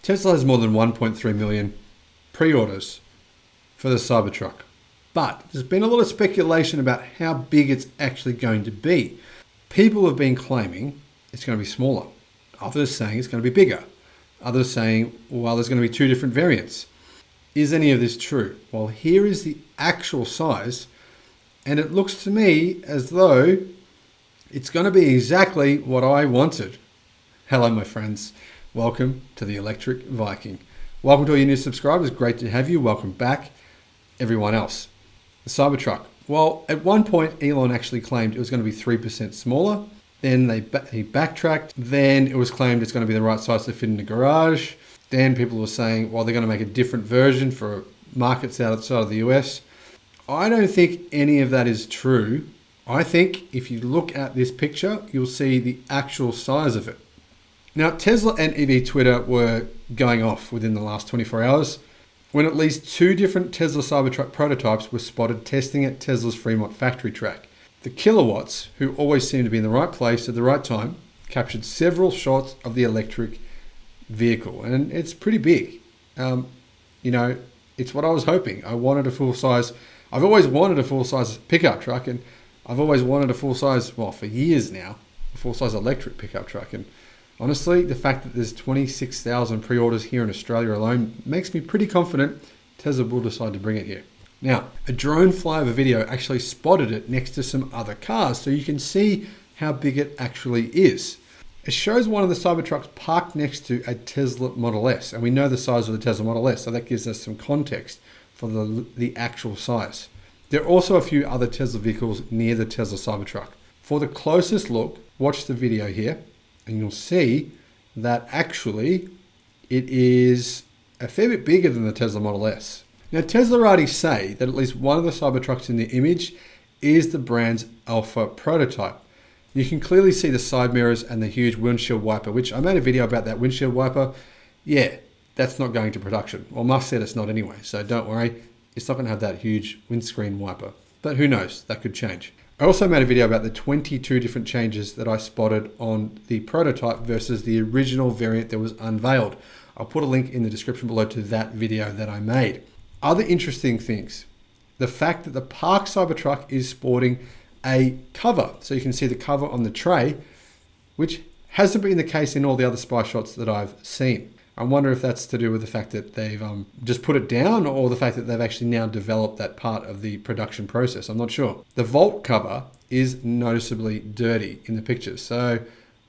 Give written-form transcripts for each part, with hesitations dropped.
Tesla has more than 1.3 million pre-orders for the Cybertruck. But there's been a lot of speculation about how big it's actually going to be. People have been claiming it's going to be smaller. Others saying it's going to be bigger. Others saying, well, there's going to be two different variants. Is any of this true? Well, here is the actual size, and it looks to me as though it's going to be exactly what I wanted. Hello, my friends. Welcome to the Electric Viking. Welcome to all your new subscribers. Great to have you. Welcome back, everyone else. The Cybertruck. Well, at one point, Elon actually claimed it was going to be 3% smaller. Then he backtracked. Then it was claimed it's going to be the right size to fit in the garage. Then people were saying, well, they're going to make a different version for markets outside of the US. I don't think any of that is true. I think if you look at this picture, you'll see the actual size of it. Now, Tesla and EV Twitter were going off within the last 24 hours when at least two different Tesla Cybertruck prototypes were spotted testing at Tesla's Fremont factory track. The kilowatts, who always seem to be in the right place at the right time, captured several shots of the electric vehicle, and it's pretty big. It's what I was hoping. I wanted a full size. I've always wanted a full size pickup truck, and I've always wanted a full size, well, for years now, a full size electric pickup truck. And honestly, the fact that there's 26,000 pre-orders here in Australia alone makes me pretty confident Tesla will decide to bring it here. Now, a drone flyover video actually spotted it next to some other cars, so you can see how big it actually is. It shows one of the Cybertrucks parked next to a Tesla Model S, and we know the size of the Tesla Model S, so that gives us some context for the actual size. There are also a few other Tesla vehicles near the Tesla Cybertruck. For the closest look, watch the video here, and you'll see that actually it is a fair bit bigger than the Tesla Model S. Now, Tesla already say that at least one of the Cybertrucks in the image is the brand's alpha prototype. You can clearly see the side mirrors and the huge windshield wiper, which I made a video about that windshield wiper. Yeah, that's not going to production. Well, Musk said it's not anyway, so don't worry. It's not going to have that huge windscreen wiper. But who knows, that could change. I also made a video about the 22 different changes that I spotted on the prototype versus the original variant that was unveiled. I'll put a link in the description below to that video that I made. Other interesting things, the fact that the Park Cybertruck is sporting a cover. So you can see the cover on the tray, which hasn't been the case in all the other spy shots that I've seen. I wonder if that's to do with the fact that they've just put it down, or the fact that they've actually now developed that part of the production process. I'm not sure. The vault cover is noticeably dirty in the pictures. So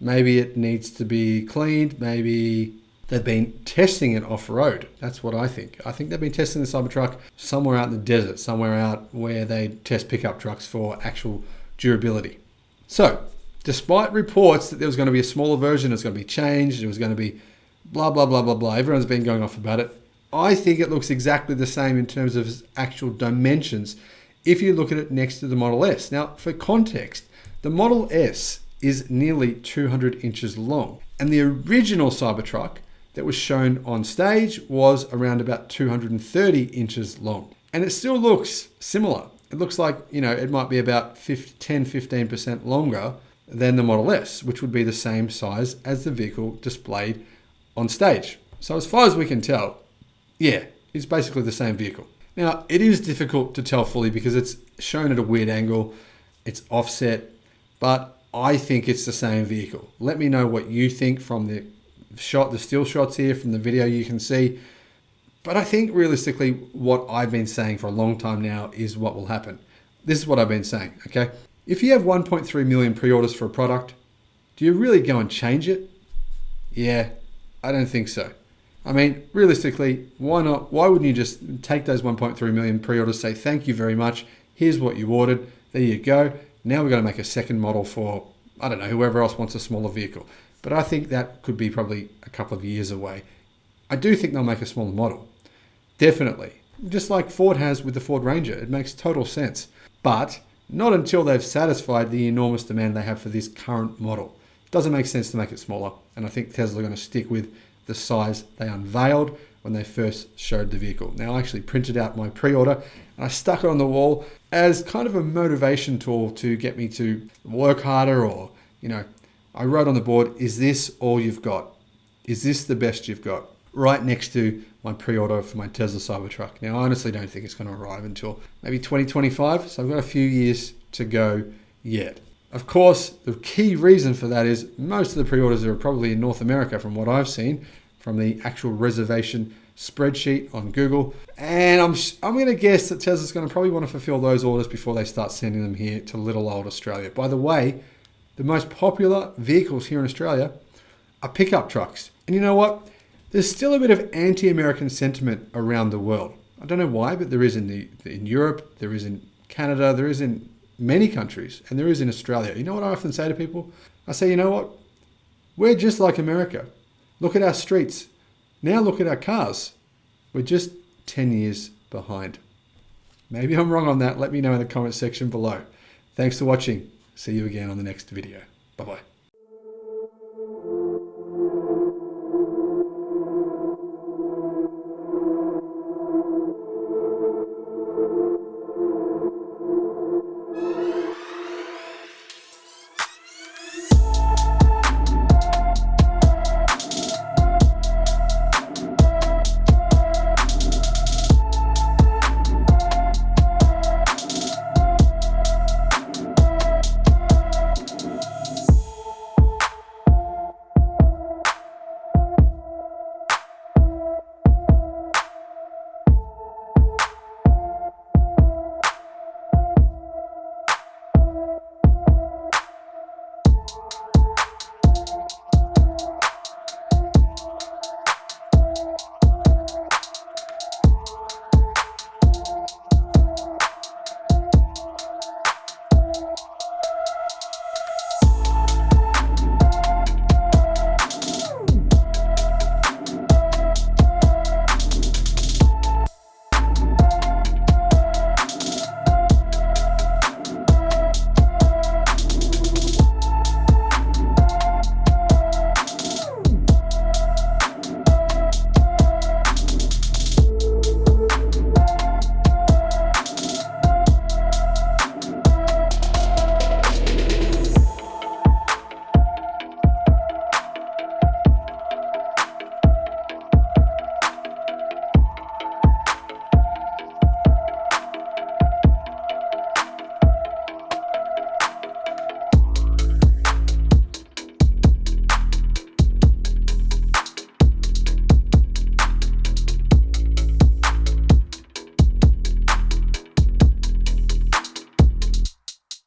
maybe it needs to be cleaned. Maybe they've been testing it off-road. That's what I think. I think they've been testing the Cybertruck somewhere out in the desert, somewhere out where they test pickup trucks for actual durability. So, despite reports that there was going to be a smaller version, it was going to be changed, it was going to be blah, blah, blah, blah, blah. Everyone's been going off about it. I think it looks exactly the same in terms of its actual dimensions if you look at it next to the Model S. Now, for context, the Model S is nearly 200 inches long, and the original Cybertruck that was shown on stage was around about 230 inches long. And it still looks similar. It looks like, it might be about 10-15% longer than the Model S, which would be the same size as the vehicle displayed on stage. So as far as we can tell, yeah, it's basically the same vehicle. Now, it is difficult to tell fully because it's shown at a weird angle, it's offset, but I think it's the same vehicle. Let me know what you think from the still shots here, from the video you can see. But I think realistically, what I've been saying for a long time now is what will happen. This is what I've been saying, okay? If you have 1.3 million pre-orders for a product, do you really go and change it? Yeah, I don't think so. I mean, realistically, why not? Why wouldn't you just take those 1.3 million pre-orders, say, thank you very much, here's what you ordered, there you go. Now we're going to make a second model for, I don't know, whoever else wants a smaller vehicle. But I think that could be probably a couple of years away. I do think they'll make a smaller model. Definitely. Just like Ford has with the Ford Ranger. It makes total sense. But not until they've satisfied the enormous demand they have for this current model. It doesn't make sense to make it smaller. And I think Tesla are going to stick with the size they unveiled when they first showed the vehicle. Now, I actually printed out my pre-order and I stuck it on the wall as kind of a motivation tool to get me to work harder, or, I wrote on the board, is this all you've got? Is this the best you've got? right next to my pre-order for my Tesla Cybertruck. Now, I honestly don't think it's going to arrive until maybe 2025, so I've got a few years to go yet. Of course, the key reason for that is most of the pre-orders are probably in North America from what I've seen from the actual reservation spreadsheet on Google. And I'm going to guess that Tesla's going to probably want to fulfill those orders before they start sending them here to little old Australia. By the way, the most popular vehicles here in Australia are pickup trucks. And you know what? There's still a bit of anti-American sentiment around the world. I don't know why, but there is in Europe, there is in Canada, there is in many countries, and there is in Australia. You know what I often say to people? I say, you know what? We're just like America. Look at our streets. Now look at our cars. We're just 10 years behind. Maybe I'm wrong on that. Let me know in the comment section below. Thanks for watching. See you again on the next video. Bye-bye.